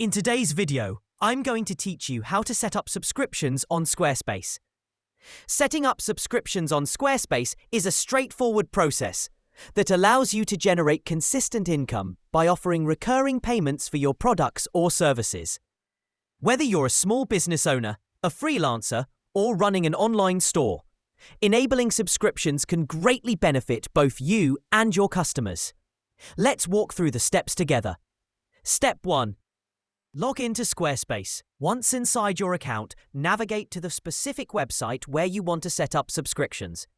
In today's video, I'm going to teach you how to set up subscriptions on Squarespace. Setting up subscriptions on Squarespace is a straightforward process that allows you to generate consistent income by offering recurring payments for your products or services. Whether you're a small business owner, a freelancer, or running an online store, enabling subscriptions can greatly benefit both you and your customers. Let's walk through the steps together. Step 1. Log into Squarespace. Once inside your account, navigate to the specific website where you want to set up subscriptions.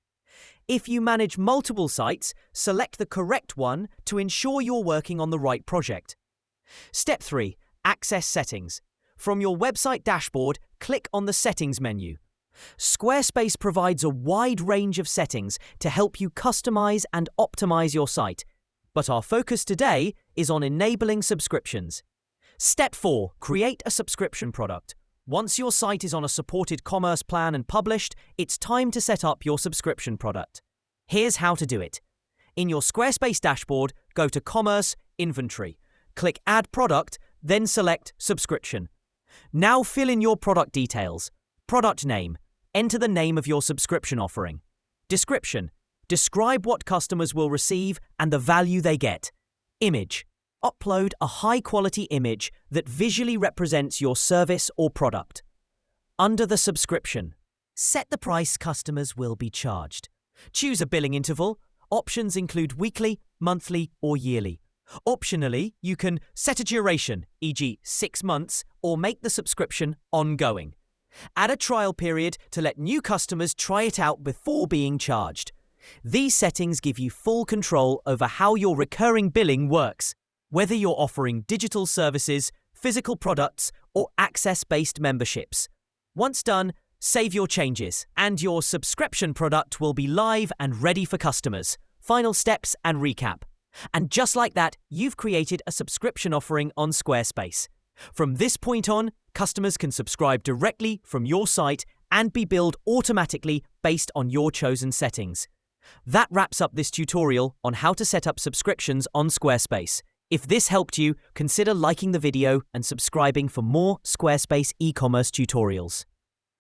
If you manage multiple sites, select the correct one to ensure you're working on the right project. Step 3. Access settings. From your website dashboard, click on the Settings menu. Squarespace provides a wide range of settings to help you customize and optimize your site, but our focus today is on enabling subscriptions. Step 4. Create a subscription product. Once your site is on a supported commerce plan and published, it's time to set up your subscription product. Here's how to do it. In your Squarespace dashboard, go to Commerce, Inventory. Click Add Product, then select Subscription. Now fill in your product details. Product name. Enter the name of your subscription offering. Description. Describe what customers will receive and the value they get. Image. Upload a high-quality image that visually represents your service or product. Under the subscription, set the price customers will be charged. Choose a billing interval. Options include weekly, monthly, or yearly. Optionally, you can set a duration, e.g. 6 months, or make the subscription ongoing. Add a trial period to let new customers try it out before being charged. These settings give you full control over how your recurring billing works, whether you're offering digital services, physical products, or access-based memberships. Once done, save your changes, and your subscription product will be live and ready for customers. Final steps and recap. And just like that, you've created a subscription offering on Squarespace. From this point on, customers can subscribe directly from your site and be billed automatically based on your chosen settings. That wraps up this tutorial on how to set up subscriptions on Squarespace. If this helped you, consider liking the video and subscribing for more Squarespace e-commerce tutorials.